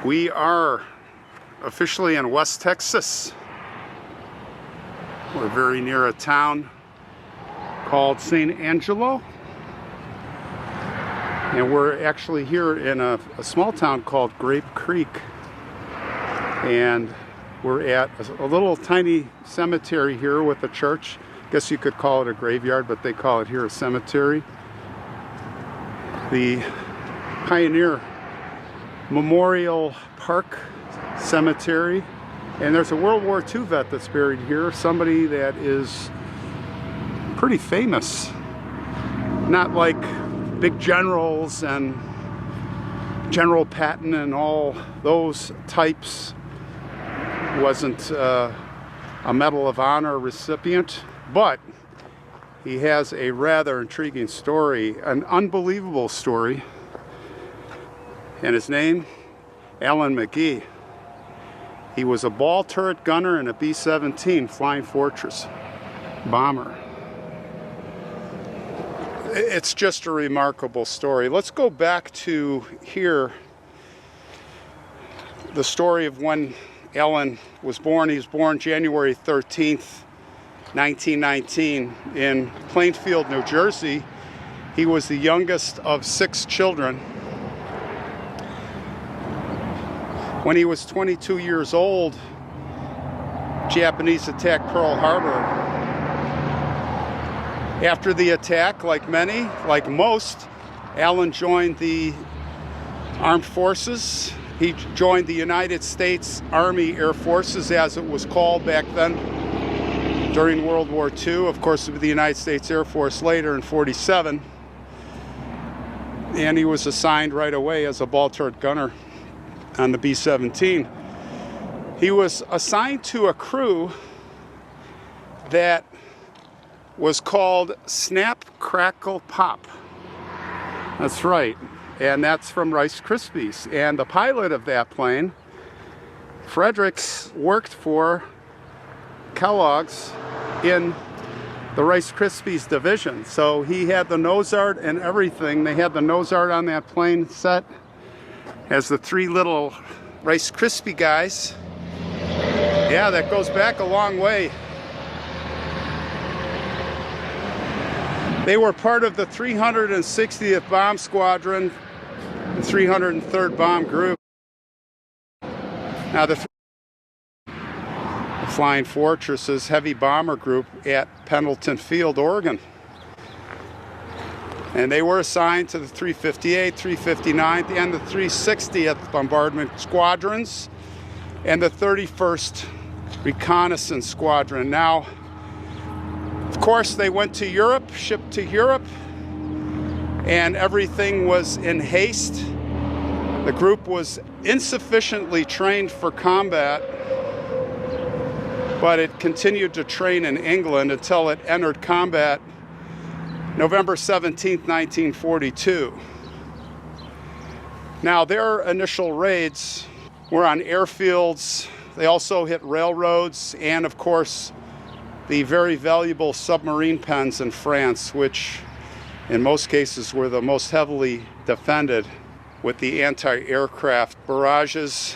We are officially in West Texas. We're very near a town called St. Angelo. And we're actually here in a small town called Grape Creek. And we're at a little tiny cemetery here with a church. I guess you could call it a graveyard, but they call it here a cemetery. The Pioneer Memorial Park Cemetery. And there's a World War II vet that's buried here. Somebody that is pretty famous. Not like big generals and General Patton and all those types. Wasn't a Medal of Honor recipient, but he has a rather intriguing story, an unbelievable story. And his name, Eugene Magee. He was a ball turret gunner in a B-17 Flying Fortress bomber. It's just a remarkable story. Let's go back to hear the story of when Ellen was born. He was born January 13th, 1919 in Plainfield, New Jersey. He was the youngest of 6 children. When he was 22 years old, Japanese attacked Pearl Harbor. After the attack, like many, like most, Allen joined the armed forces. He joined the United States Army Air Forces, as it was called back then during World War II. Of course, the United States Air Force later in '47. And he was assigned right away as a ball turret gunner on the B-17. He was assigned to a crew that was called Snap, Crackle, Pop. That's right. And that's from Rice Krispies. And the pilot of that plane, Fredericks, worked for Kellogg's in the Rice Krispies division. So he had the nose art and everything. They had the nose art on that plane set as the 3 little Rice Krispie guys. Yeah, that goes back a long way. They were part of the 360th Bomb Squadron, the 303rd Bomb Group. Now the Flying Fortress's Heavy Bomber Group at Pendleton Field, Oregon. And they were assigned to the 358th, 359th, and the 360th Bombardment Squadrons, and the 31st Reconnaissance Squadron. Now, of course, they went to Europe, shipped to Europe, and everything was in haste. The group was insufficiently trained for combat, but it continued to train in England until it entered combat November 17th, 1942. Now, their initial raids were on airfields. They also hit railroads and, of course, the very valuable submarine pens in France, which in most cases were the most heavily defended with the anti-aircraft barrages.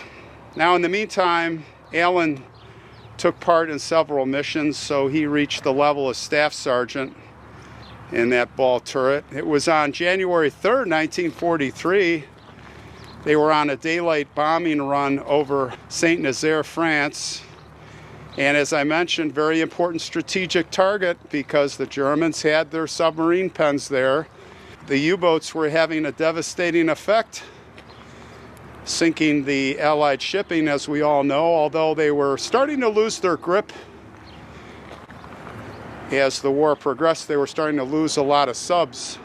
Now, in the meantime, Allen took part in several missions, so he reached the level of staff sergeant in that ball turret. It was on January 3rd, 1943. They were on a daylight bombing run over Saint-Nazaire, France. And as I mentioned, very important strategic target because the Germans had their submarine pens there. The U-boats were having a devastating effect, sinking the Allied shipping, as we all know, although they were starting to lose their grip. As the war progressed, they were starting to lose a lot of subs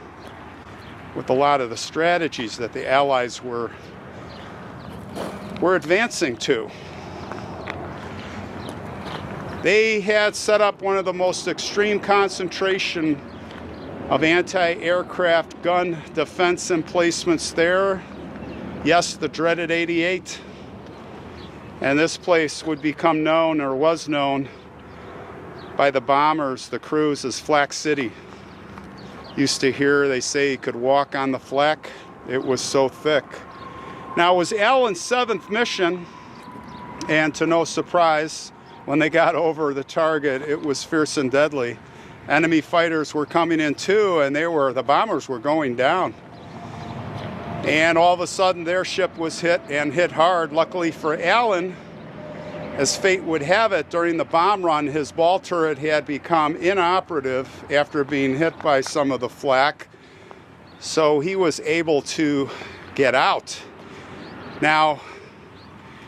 with a lot of the strategies that the Allies were advancing to. They had set up one of the most extreme concentration of anti-aircraft gun defense emplacements there. Yes, the dreaded 88. And this place would become known, or was known, by the bombers, the crews, as Flak City. Used to hear they say you could walk on the flak. It was so thick. Now, it was Allen's 7th mission, and to no surprise, when they got over the target, it was fierce and deadly. Enemy fighters were coming in too, and the bombers were going down. And all of a sudden, their ship was hit, and hit hard. Luckily for Allen, as fate would have it, during the bomb run, his ball turret had become inoperative after being hit by some of the flak. So he was able to get out. Now,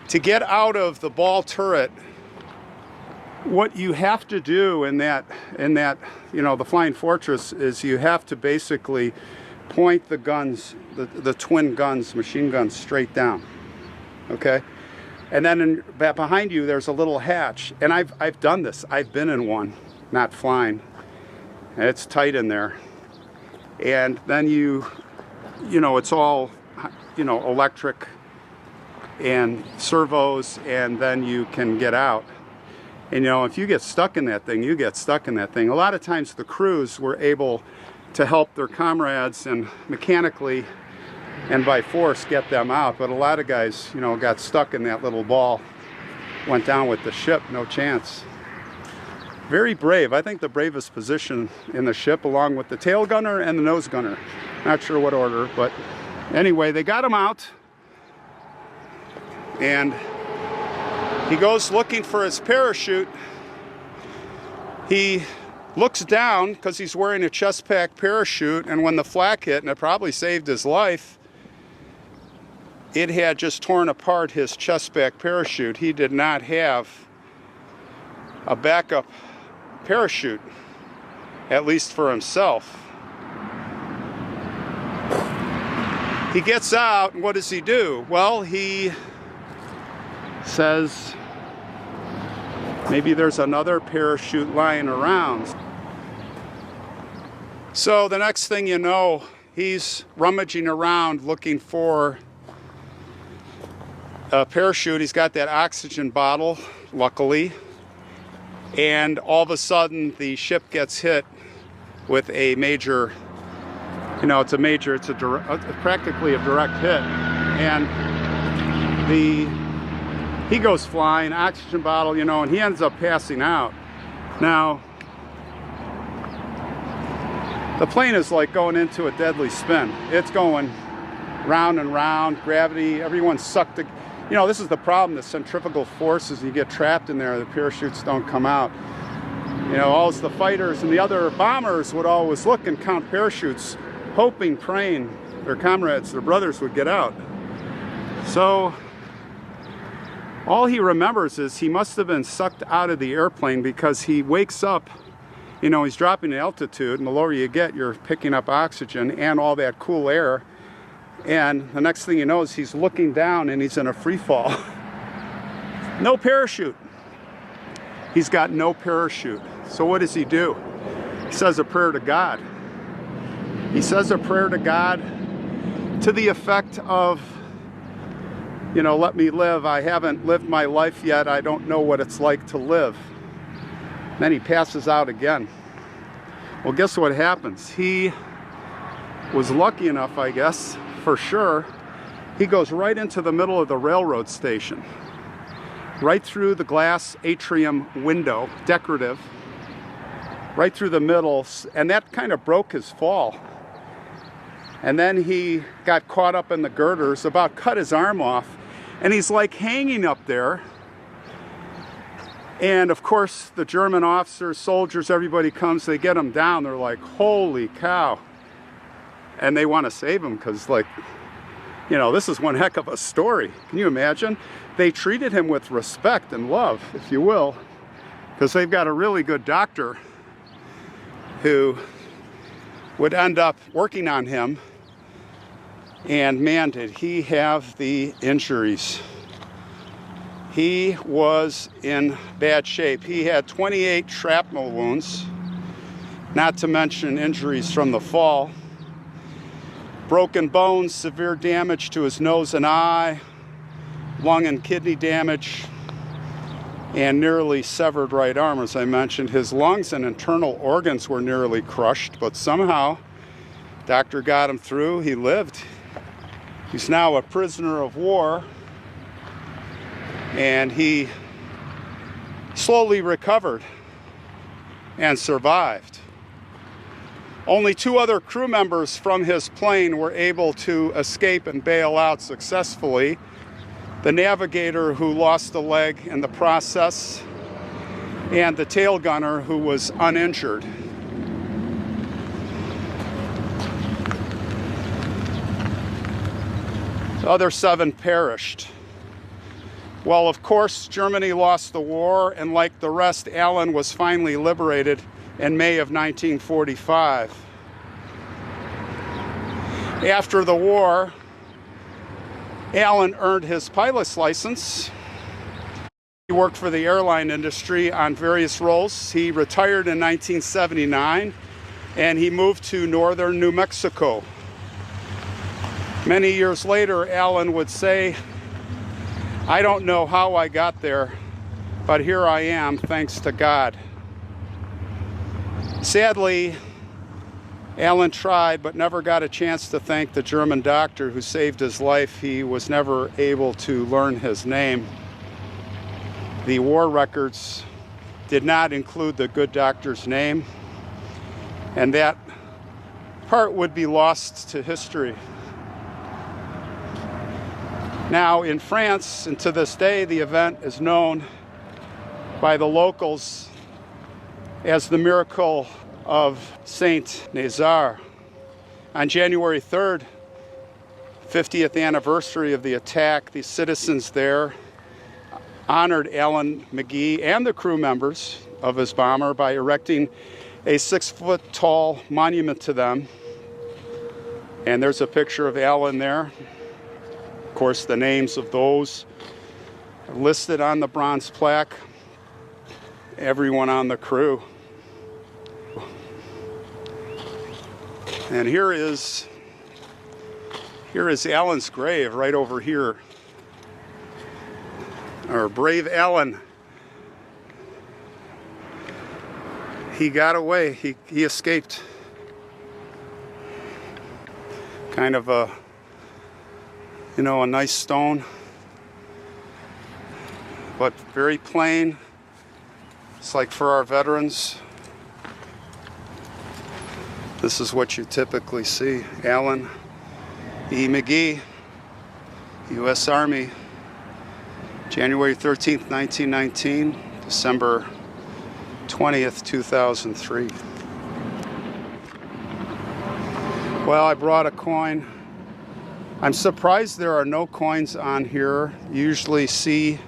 to get out of the ball turret, what you have to do in that, the Flying Fortress, is you have to basically point the guns, the twin guns, machine guns, straight down. Okay? And then behind you, there's a little hatch. And I've done this. I've been in one, not flying. It's tight in there. And then it's all, electric and servos, and then you can get out. And if you get stuck in that thing, you get stuck in that thing. A lot of times the crews were able to help their comrades and mechanically and by force get them out. But a lot of guys, got stuck in that little ball, went down with the ship, no chance. Very brave. I think the bravest position in the ship, along with the tail gunner and the nose gunner. Not sure what order, but anyway, they got him out. And he goes looking for his parachute. He looks down because he's wearing a chest pack parachute, and when the flak hit, and it probably saved his life, it had just torn apart his chest pack parachute. He did not have a backup parachute, at least for himself. He gets out, and what does he do? Well, he says, maybe there's another parachute lying around. So the next thing you know, he's rummaging around looking for a parachute. He's got that oxygen bottle, luckily. And all of a sudden, the ship gets hit with a major, it's practically a direct hit. And he goes flying, oxygen bottle, and he ends up passing out. Now, the plane is like going into a deadly spin. It's going round and round, gravity, everyone's sucked. This is the problem, the centrifugal forces. You get trapped in there, the parachutes don't come out. All the fighters and the other bombers would always look and count parachutes, hoping, praying their comrades, their brothers would get out. So all he remembers is he must have been sucked out of the airplane, because he wakes up, he's dropping in altitude, and the lower you get, you're picking up oxygen and all that cool air. And the next thing you know is he's looking down and he's in a free fall. No parachute. He's got no parachute. So what does he do? He says a prayer to God. He says a prayer to God to the effect of, let me live. I haven't lived my life yet. I don't know what it's like to live. Then he passes out again. Well, guess what happens? He was lucky enough, I guess, for sure. He goes right into the middle of the railroad station, right through the glass atrium window, decorative, right through the middle, and that kind of broke his fall. And then he got caught up in the girders, about cut his arm off, and he's like hanging up there. And of course, the German officers, soldiers, everybody comes, they get him down. They're like, holy cow. And they want to save him because, this is one heck of a story. Can you imagine? They treated him with respect and love, if you will, because they've got a really good doctor who would end up working on him. And man, did he have the injuries. He was in bad shape. He had 28 shrapnel wounds, not to mention injuries from the fall. Broken bones, severe damage to his nose and eye, lung and kidney damage, and nearly severed right arm. As I mentioned, his lungs and internal organs were nearly crushed, but somehow doctor got him through. He lived. He's now a prisoner of war, and he slowly recovered and survived. Only 2 other crew members from his plane were able to escape and bail out successfully. The navigator, who lost a leg in the process, and the tail gunner, who was uninjured. The other 7 perished. Well, of course, Germany lost the war, and like the rest, Alan was finally liberated in May of 1945. After the war, Alan earned his pilot's license. He worked for the airline industry on various roles. He retired in 1979, and he moved to northern New Mexico. Many years later, Alan would say, "I don't know how I got there, but here I am, thanks to God." Sadly, Alan tried but never got a chance to thank the German doctor who saved his life. He was never able to learn his name. The war records did not include the good doctor's name, and that part would be lost to history. Now, in France, and to this day, the event is known by the locals as the miracle of Saint Nazaire. On January 3rd, 50th anniversary of the attack, the citizens there honored Eugene Magee and the crew members of his bomber by erecting a 6-foot-tall monument to them. And there's a picture of Alan there. Of course, the names of those are listed on the bronze plaque. Everyone on the crew. And here is Alan's grave right over here. Our brave Alan. He got away. He escaped. Kind of a nice stone, but very plain. It's like for our veterans. This is what you typically see. Alan E. Magee, U.S. Army, January 13th, 1919, December 20th, 2003. Well, I brought a coin. I'm surprised there are no coins on here. You usually see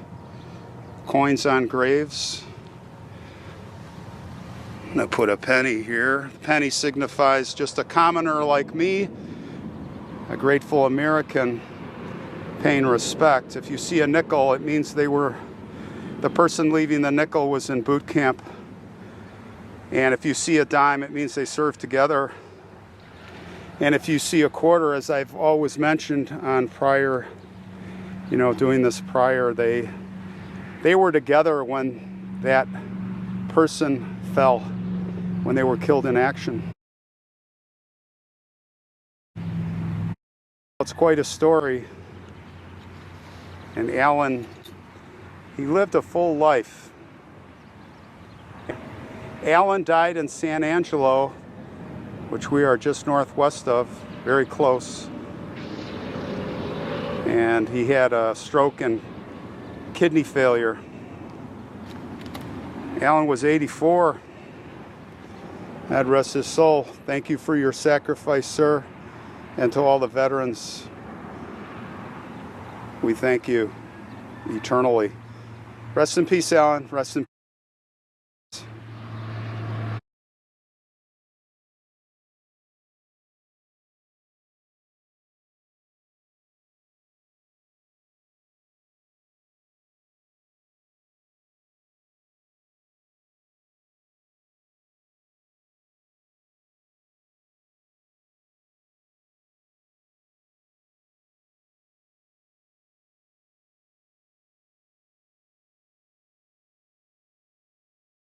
coins on graves. I'm going to put a penny here. The penny signifies just a commoner like me, a grateful American paying respect. If you see a nickel, it means the person leaving the nickel was in boot camp. And if you see a dime, it means they served together. And if you see a quarter, as I've always mentioned on prior, doing this prior, they were together when that person fell, when they were killed in action. It's quite a story. And Alan, he lived a full life. Alan died in San Angelo, which we are just northwest of, very close. And he had a stroke and kidney failure. Alan was 84. God rest his soul. Thank you for your sacrifice, sir. And to all the veterans, we thank you eternally. Rest in peace, Alan. Rest in peace.